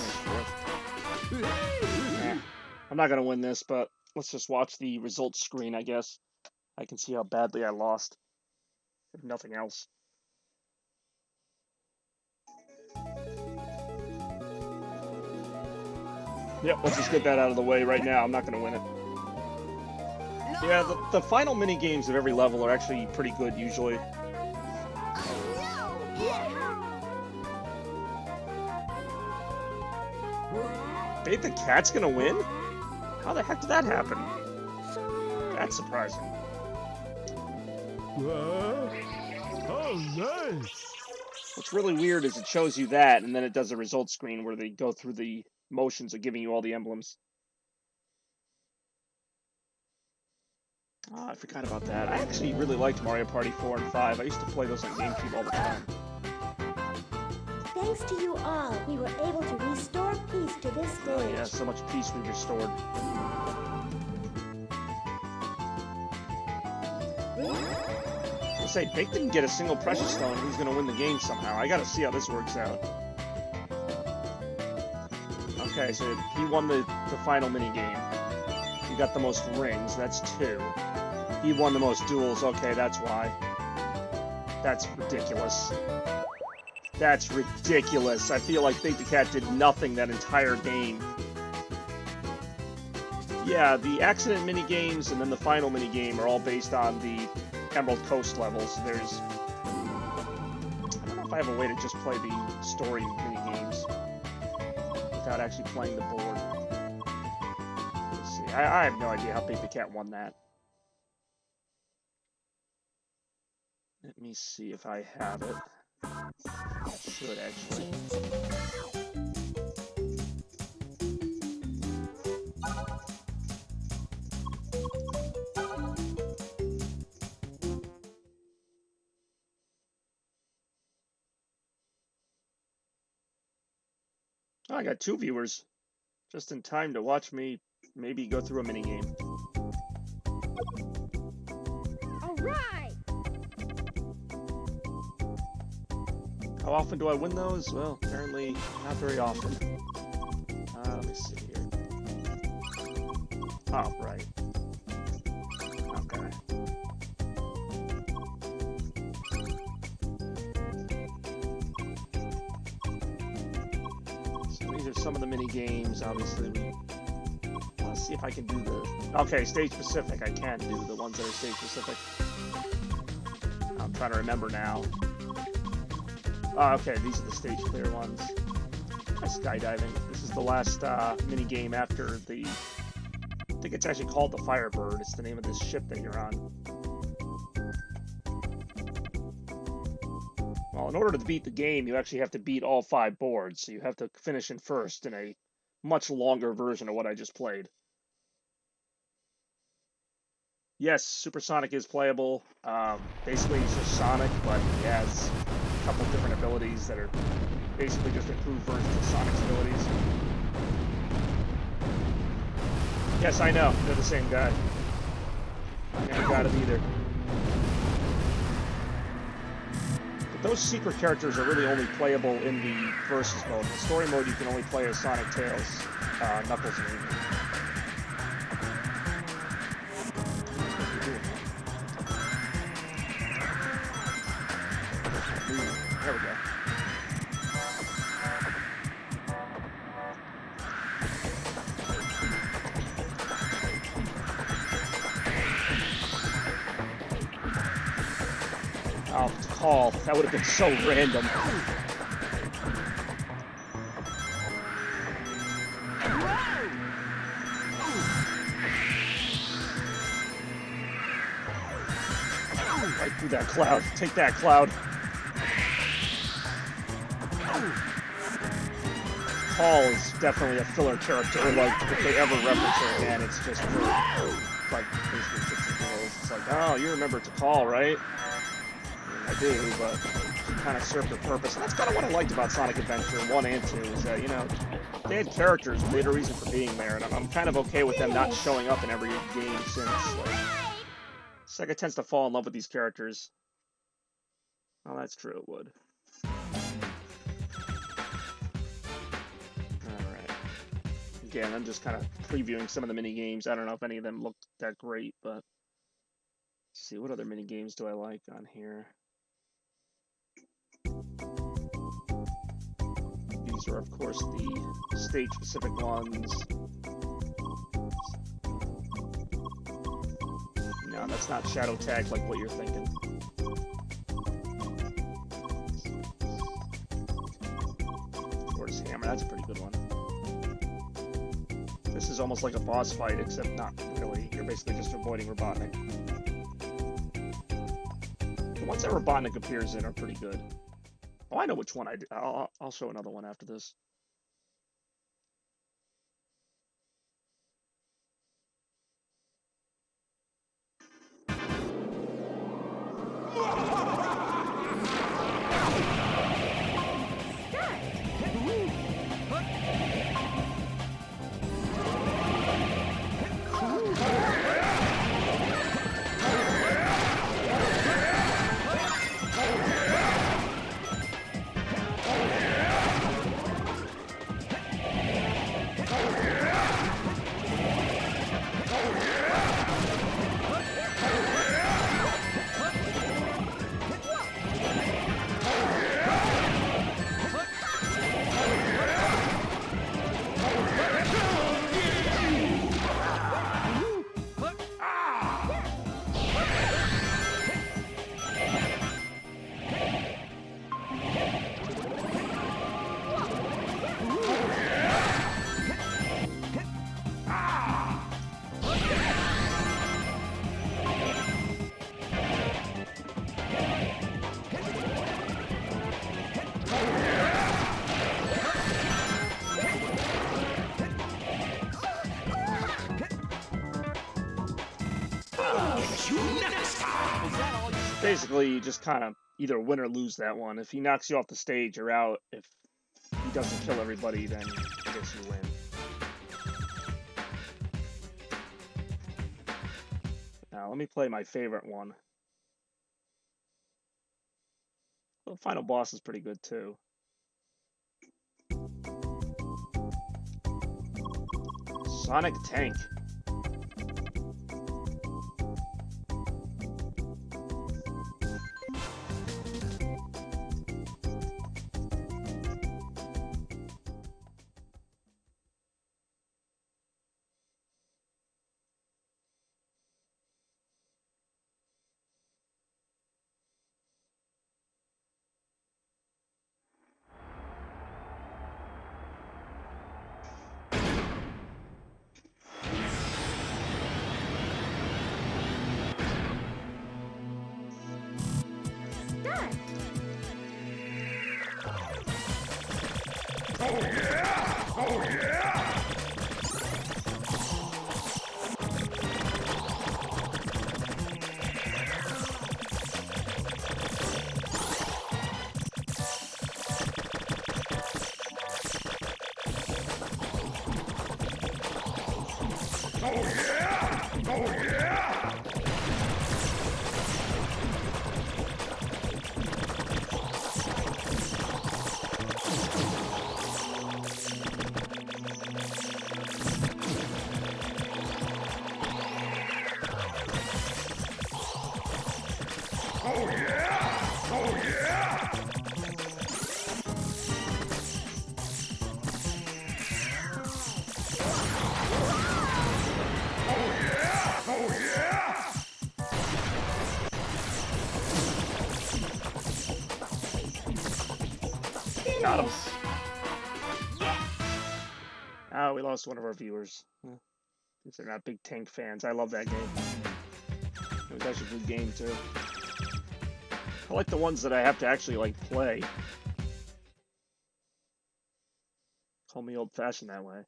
I'm not gonna win this, but let's just watch the results screen, I guess. I can see how badly I lost, if nothing else. Yep, let's just get that out of the way right now. I'm not gonna win it. Yeah, the final mini games of every level are actually pretty good usually. Bait the Cat's gonna win? How the heck did that happen? That's surprising. Oh, nice. What's really weird is it shows you that, and then it does a results screen where they go through the motions of giving you all the emblems. Oh, I forgot about that. I actually really liked Mario Party 4 and 5. I used to play those on GameCube all the time. Thanks to you all, we were able to restore peace to this stage. Oh yeah, so much peace we restored. I'll say, Bake didn't get a single Precious Stone. He's gonna win the game somehow. I gotta see how this works out. Okay, so he won the final mini game. He got the most rings. That's 2. He won the most duels. Okay, that's why. That's ridiculous. That's ridiculous. I feel like Bake the Cat did nothing that entire game. Yeah, the accident mini games and then the final mini game are all based on the Emerald Coast levels. There's, I don't know if I have a way to just play the story mini games without actually playing the board. Let's see. I have no idea how Bake the Cat won that. Let me see if I have it. I should actually. Oh, I got 2 viewers just in time to watch me maybe go through a mini game. All right. How often do I win those? Well, apparently not very often. Let me see here. Oh, right. Okay. So these are some of the mini games. Obviously, let's see if I can do the. Okay, stage specific. I can do the ones that are stage specific. I'm trying to remember now. Oh, okay, these are the stage clear ones. Skydiving. This is the last mini game after the. I think it's actually called the Firebird. It's the name of this ship that you're on. Well, in order to beat the game, you actually have to beat all 5 boards. So you have to finish in first in a much longer version of what I just played. Yes, Supersonic is playable. Basically, he's just Sonic, but he has a couple different abilities that are basically just improved versions of Sonic's abilities. Yes, I know. They're the same guy. I never got it either. But those secret characters are really only playable in the Versus mode. In the story mode, you can only play as Sonic, Tails, Knuckles, and Amy. There we go. Oh, call. That would have been so random. Right through that cloud. Take that, cloud. Paul is definitely a filler character. Like, if they ever reference her again, it's just for, like, basically 16-year-olds. It's like, oh, you remember to call, right? I do, but she kind of served her purpose. And that's kind of what I liked about Sonic Adventure 1 and 2, is that, you know, they had characters, they had a reason for being there, and I'm kind of okay with them not showing up in every game since. Like, Sega tends to fall in love with these characters. Oh, that's true, it would. Alright. Again, I'm just kind of previewing some of the mini games. I don't know if any of them look that great, but let's see, what other mini games do I like on here? These are, of course, the stage-specific ones. No, that's not Shadow Tag like what you're thinking. Tortoise Hammer, that's a pretty good one. This is almost like a boss fight, except not really. You're basically just avoiding Robotnik. The ones that Robotnik appears in are pretty good. Oh, I know which one I do. I'll show another one after this. Basically, you just kind of either win or lose that one. If he knocks you off the stage, you're out. If he doesn't kill everybody, then I guess you win. Now, let me play my favorite one. The final boss is pretty good, too. Sonic Tank. Oh yeah! Oh yeah! Oh yeah! Oh yeah! Oh yeah! Oh yeah! Oh yeah! Oh yeah! Got him. Oh, we lost one of our viewers. Because they're not big tank fans. I love that game. It was actually a good game, too. I like the ones that I have to actually, like, play. Call me old-fashioned that way.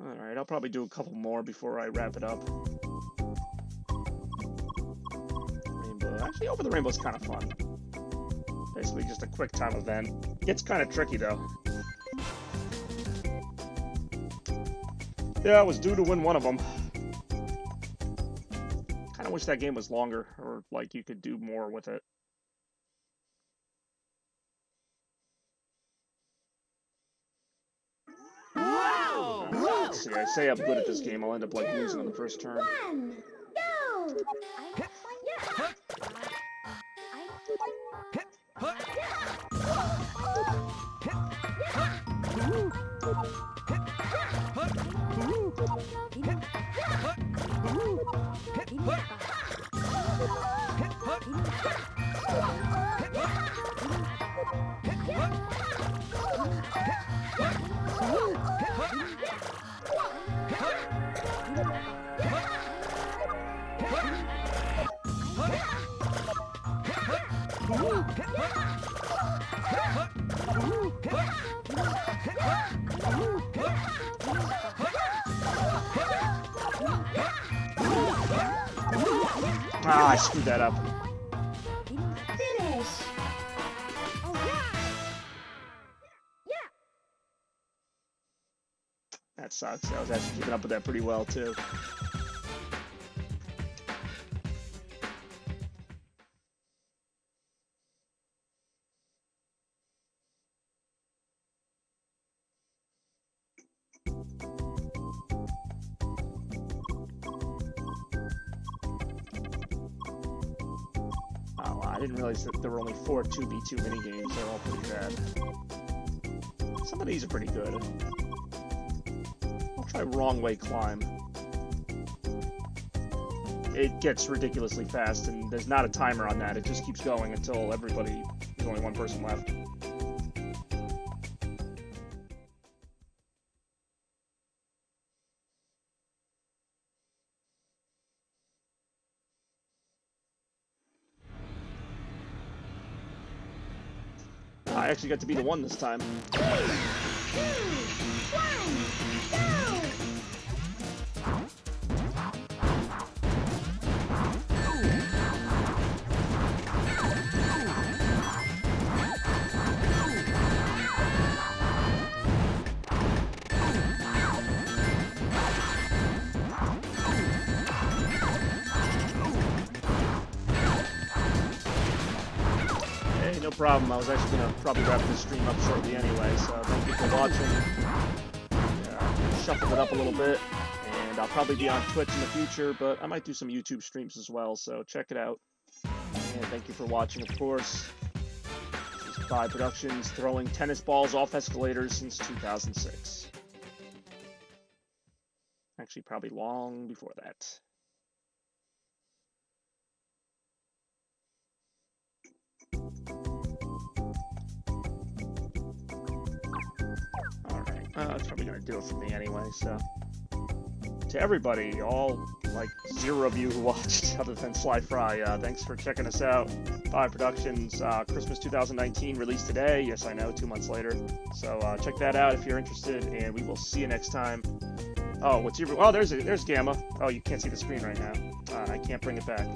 Alright, I'll probably do a couple more before I wrap it up. Rainbow. Actually, Over the Rainbow's kind of fun. Basically just a quick time event. Gets kind of tricky, though. Yeah, I was due to win one of them. Kind of wish that game was longer, or, like, you could do more with it. Wow! Let's see, I say I'm good at this game, I'll end up, like, losing on the first turn. One, go! Ah, I screwed that up. Finish. That sucks. I was actually keeping up with that pretty well, too. Oh, wow, I didn't realize that there were only 4 2v2 minigames. They're all pretty bad. Some of these are pretty good. I'll try Wrong Way Climb. It gets ridiculously fast, and there's not a timer on that. It just keeps going until there's only one person left. I actually got to be the one this time. 3, 2, 1, go! Hey, no problem. I was actually going to probably wrap this stream up shortly anyway, so thank you for watching. Shuffled it up a little bit, and I'll probably be on Twitch in the future, but I might do some YouTube streams as well, so check it out. And thank you for watching, of course. This is By Productions, throwing tennis balls off escalators since 2006. Actually, probably long before that. Alright, that's probably going to do it for me anyway, so. To everybody, all, like, 0 of you who watched, other than Sly Fry, thanks for checking us out. By Productions, Christmas 2019, released today. Yes, I know, 2 months later. So, check that out if you're interested, and we will see you next time. Oh, what's your... Oh, there's Gamma. Oh, you can't see the screen right now. I can't bring it back.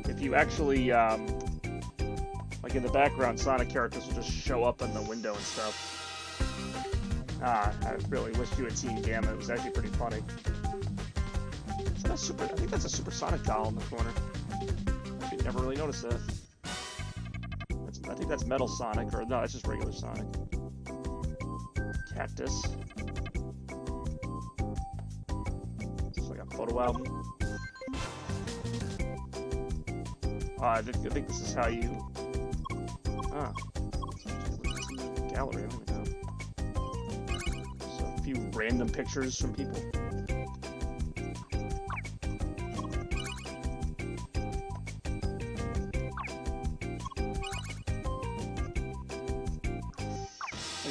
If you actually, like in the background, Sonic characters will just show up in the window and stuff. I really wish you had seen Gamma. It was actually pretty funny. Is that a super... I think that's a Supersonic doll in the corner. I never really noticed that. I think that's Metal Sonic, or no, that's just regular Sonic. Cactus. Just like a photo album. I think this is how you... Ah. Gallery, I don't even know. So a few random pictures from people.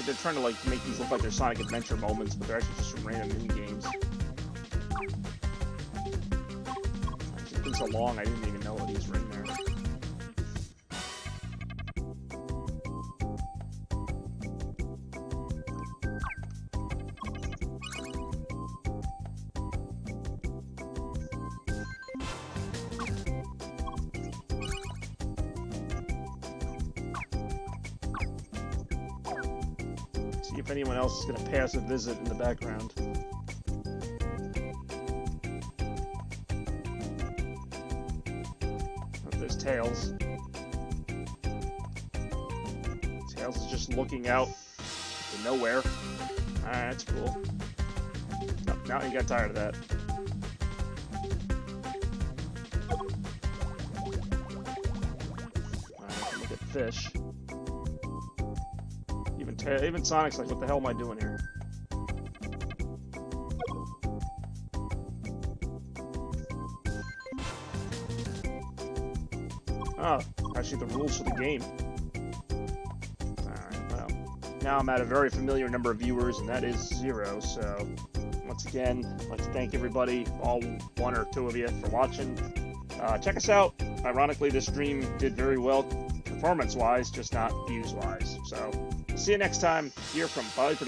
They're trying to like make these look like they're Sonic Adventure moments, but they're actually just some random mini games. It's been so long, I didn't even know what these were in there. See if anyone else is going to pass a visit in the background. Oh, there's Tails. Tails is just looking out to nowhere. Alright, that's cool. No, now he got tired of that. Alright, look at fish. Even Sonic's like, what the hell am I doing here? Oh, actually the rules for the game. Alright, well, now I'm at a very familiar number of viewers, and that is 0, so once again, I'd like to thank everybody, all 1 or 2 of you, for watching. Check us out. Ironically, this stream did very well performance-wise, just not views-wise, so see you next time here from By Productions.